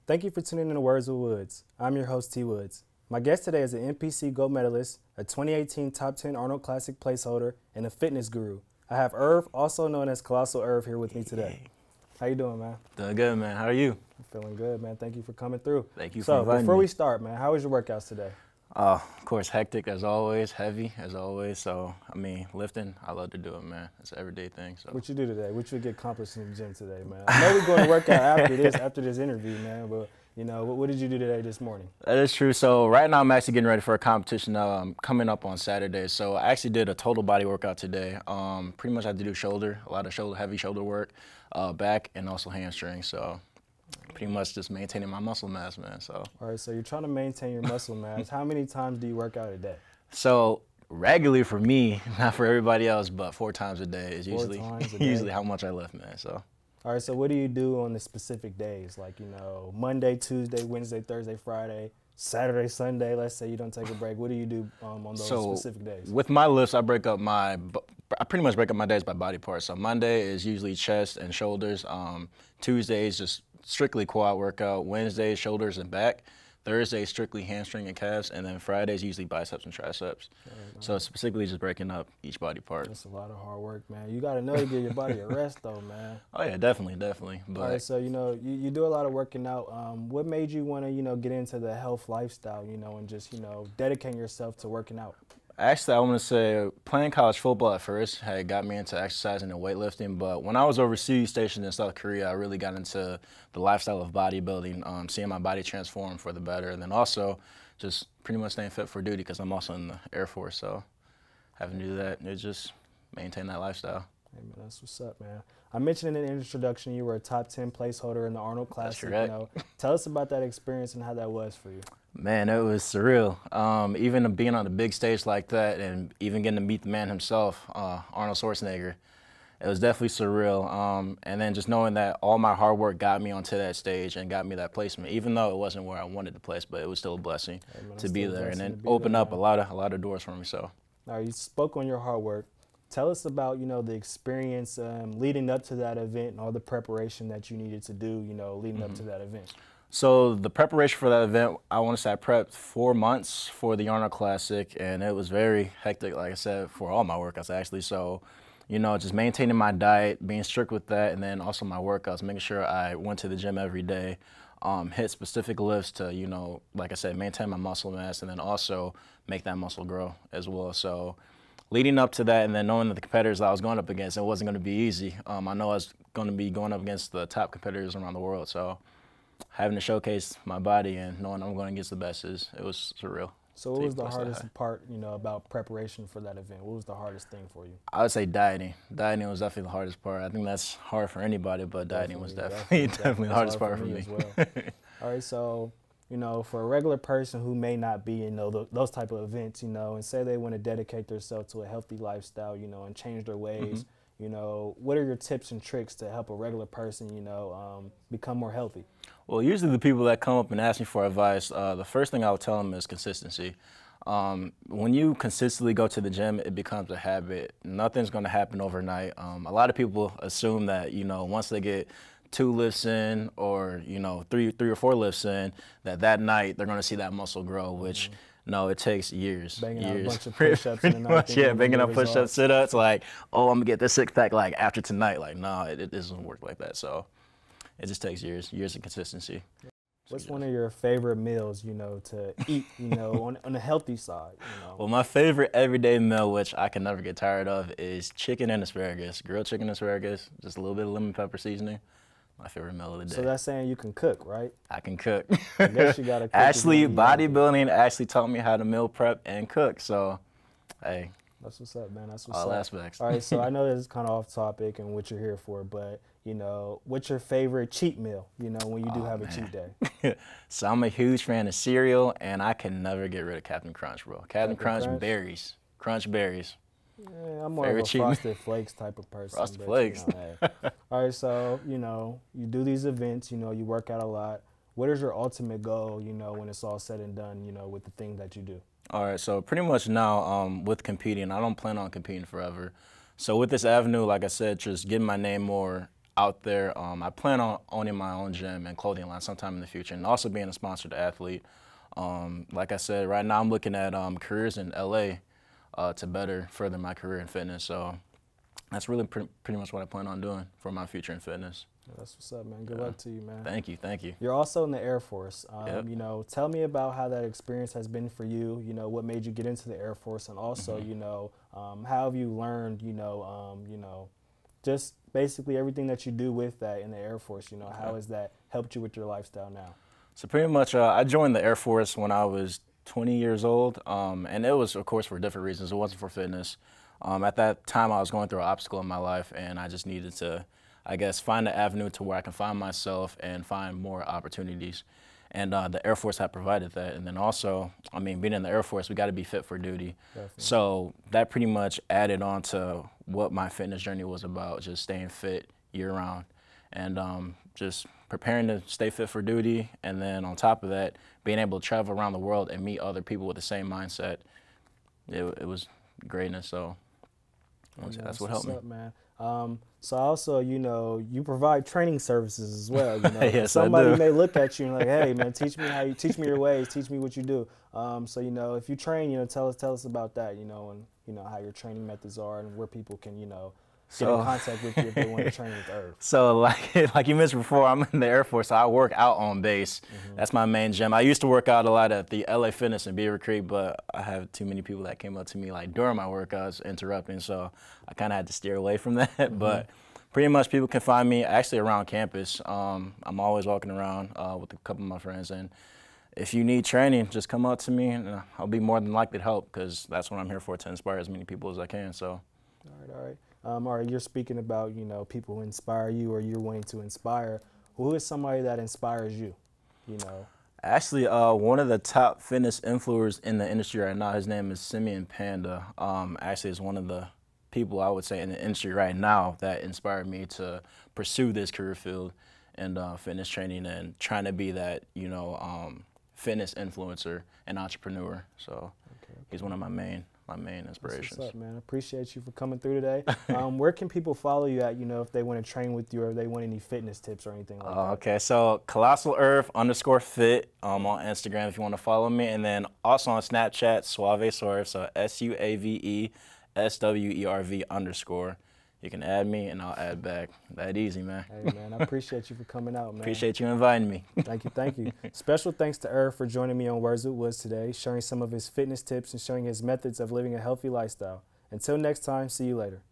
Thank you for tuning in to Words with Woods. I'm your host, T. Woods. My guest today is an NPC gold medalist, a 2018 Top 10 Arnold Classic placeholder, and a fitness guru. I have Erv, also known as Colossal Erv, here with me today. How you doing, man? Doing good, man. How are you? I'm feeling good, man. Thank you for coming through. Thank you for inviting me. Before we start, man, how was your workouts today? Of course, hectic as always, heavy as always. So, I mean, lifting, I love to do it, man. It's an everyday thing. So, what you do today? What you get accomplished in the gym today, man? I know we're going to work out after this interview, man. But you know, what did you do today this morning? That is true. So right now I'm actually getting ready for a competition coming up on Saturday. So I actually did a total body workout today. Pretty much I had to do shoulder, a lot of heavy shoulder work, back, and also hamstring. So pretty much just maintaining my muscle mass, man. So. All right, so you're trying to maintain your muscle mass. How many times do you work out a day? So regularly for me, not for everybody else, but 4 times a day is usually how much I lift, man. So. All right, so what do you do on the specific days? Like, you know, Monday, Tuesday, Wednesday, Thursday, Friday, Saturday, Sunday, let's say you don't take a break. What do you do on those specific days? With my lifts, I pretty much break up my days by body parts. So Monday is usually chest and shoulders. Tuesday is just strictly quad workout. Wednesday, shoulders and back. Thursday, strictly hamstring and calves, and then Fridays usually biceps and triceps. So specifically just breaking up each body part. That's a lot of hard work, man. You got to know to give your body a rest, though, man. Oh yeah, definitely. But all right, so you know you do a lot of working out. What made you want to get into the health lifestyle, and just dedicating yourself to working out? Actually, I want to say playing college football at first had got me into exercising and weightlifting, but when I was overseas stationed in South Korea, I really got into the lifestyle of bodybuilding, seeing my body transform for the better, and then also just pretty much staying fit for duty because I'm also in the Air Force, so having to do that, it just maintain that lifestyle. Hey, man, that's what's up, man. I mentioned in the introduction you were a top 10 placeholder in the Arnold Classic. That's correct. Tell us about that experience and how that was for you. Man, it was surreal. Even being on a big stage like that and even getting to meet the man himself, Arnold Schwarzenegger, it was definitely surreal. And then just knowing that all my hard work got me onto that stage and got me that placement, even though it wasn't where I wanted to place, but it was still a blessing to be there and then open up a lot of doors for me. So. Now, you spoke on your hard work. Tell us about, the experience leading up to that event and all the preparation that you needed to do, leading up to that event. So the preparation for that event, I want to say I prepped 4 months for the Arnold Classic, and it was very hectic, like I said, for all my workouts actually. So, just maintaining my diet, being strict with that, and then also my workouts, making sure I went to the gym every day, hit specific lifts to, like I said, maintain my muscle mass, and then also make that muscle grow as well. So leading up to that and then knowing that the competitors I was going up against, it wasn't going to be easy. I know I was going to be going up against the top competitors around the world. So having to showcase my body and knowing I'm going against the best, it was surreal. So what was the hardest part, about preparation for that event? What was the hardest thing for you? I would say dieting. Dieting was definitely the hardest part. I think that's hard for anybody, but dieting was definitely the hardest part for me. As well. All right, so for a regular person who may not be in those type of events, and say they want to dedicate themselves to a healthy lifestyle, and change their ways, what are your tips and tricks to help a regular person, become more healthy? Well, usually the people that come up and ask me for advice, the first thing I would tell them is consistency. When you consistently go to the gym, it becomes a habit. Nothing's going to happen overnight. A lot of people assume that, once they get 2 lifts in or, 3 or 4 lifts in, that night they're going to see that muscle grow, which no, it takes years. Banging out a bunch of push-ups. Banging out push-ups, sit-ups, like, oh, I'm going to get this six-pack, like, after tonight. Like, no, it doesn't work like that. So it just takes years of consistency. What's one of your favorite meals, to eat, on the healthy side? Well, my favorite everyday meal, which I can never get tired of, is chicken and asparagus. Grilled chicken and asparagus, just a little bit of lemon pepper seasoning. My favorite meal of the day. So that's saying you can cook, right? I can cook. I guess you got to cook. Actually, bodybuilding actually taught me how to meal prep and cook. So, hey. That's what's up, man. That's what's up. All aspects. All right, so I know this is kind of off topic and what you're here for, but, what's your favorite cheat meal, when you do have a cheat day? So I'm a huge fan of cereal, and I can never get rid of Captain Crunch, bro. Captain Crunch berries. Crunch berries. Yeah, I'm more of a Frosted Flakes type of person. Frosted Flakes. Hey. All right, so, you do these events, you work out a lot. What is your ultimate goal, when it's all said and done, with the thing that you do? All right, so pretty much now with competing, I don't plan on competing forever. So with this avenue, like I said, just getting my name more out there. I plan on owning my own gym and clothing line sometime in the future, and also being a sponsored athlete. Like I said, right now I'm looking at careers in LA to better further my career in fitness. So that's really pretty much what I plan on doing for my future in fitness. That's what's up, man. Good luck to you, man. Thank you, thank you. You're also in the Air Force. Yep. You know, tell me about how that experience has been for you. You know, what made you get into the Air Force, and also, you know, how have you learned, you know, just basically everything that you do with that in the Air Force. You know, how has that helped you with your lifestyle now? So pretty much, I joined the Air Force when I was 20 years old, and it was, of course, for different reasons. It wasn't for fitness. At that time, I was going through an obstacle in my life, and I just needed to, I guess, find an avenue to where I can find myself and find more opportunities. And the Air Force had provided that. And then also, I mean, being in the Air Force, we got to be fit for duty. Definitely. So that pretty much added on to what my fitness journey was about, just staying fit year-round. And just preparing to stay fit for duty, and then on top of that, being able to travel around the world and meet other people with the same mindset. It was greatness, so that's what helped me. Up, man. So also, you know, you provide training services as well. You know, yes, somebody may look at you and like, hey, man, teach me your ways, teach me what you do. So you know, if you train, you know, tell us about that. You know, and you know how your training methods are and where people can, you know, get in contact with you if they want to train with Erv. So like you mentioned before, I'm in the Air Force, so I work out on base. That's my main gym. I used to work out a lot at the LA Fitness in Beaver Creek, but I have too many people that came up to me like during my workouts interrupting, so I kind of had to steer away from that. But pretty much people can find me actually around campus. I'm always walking around with a couple of my friends, and if you need training, just come up to me, and I'll be more than likely to help, because that's what I'm here for, to inspire as many people as I can. So. All right. All right, you're speaking about, you know, people who inspire you, or you're wanting to inspire. Who is somebody that inspires you, you know? Actually, one of the top fitness influencers in the industry right now, his name is Simeon Panda. Actually, is one of the people I would say in the industry right now that inspired me to pursue this career field in fitness training and trying to be that, you know, fitness influencer and entrepreneur. So he's one of my main inspirations. What's up, man? I appreciate you for coming through today. Where can people follow you at, you know, if they want to train with you or if they want any fitness tips or anything like that? Okay, so Colossal Erv_fit on Instagram if you want to follow me, and then also on Snapchat, Suaveserv, so SUAVESWERV_. You can add me and I'll add back. That easy, man. Hey, man, I appreciate you for coming out, man. Appreciate you inviting me. Thank you, thank you. Special thanks to Erv for joining me on Words with Woods today, sharing some of his fitness tips and showing his methods of living a healthy lifestyle. Until next time, see you later.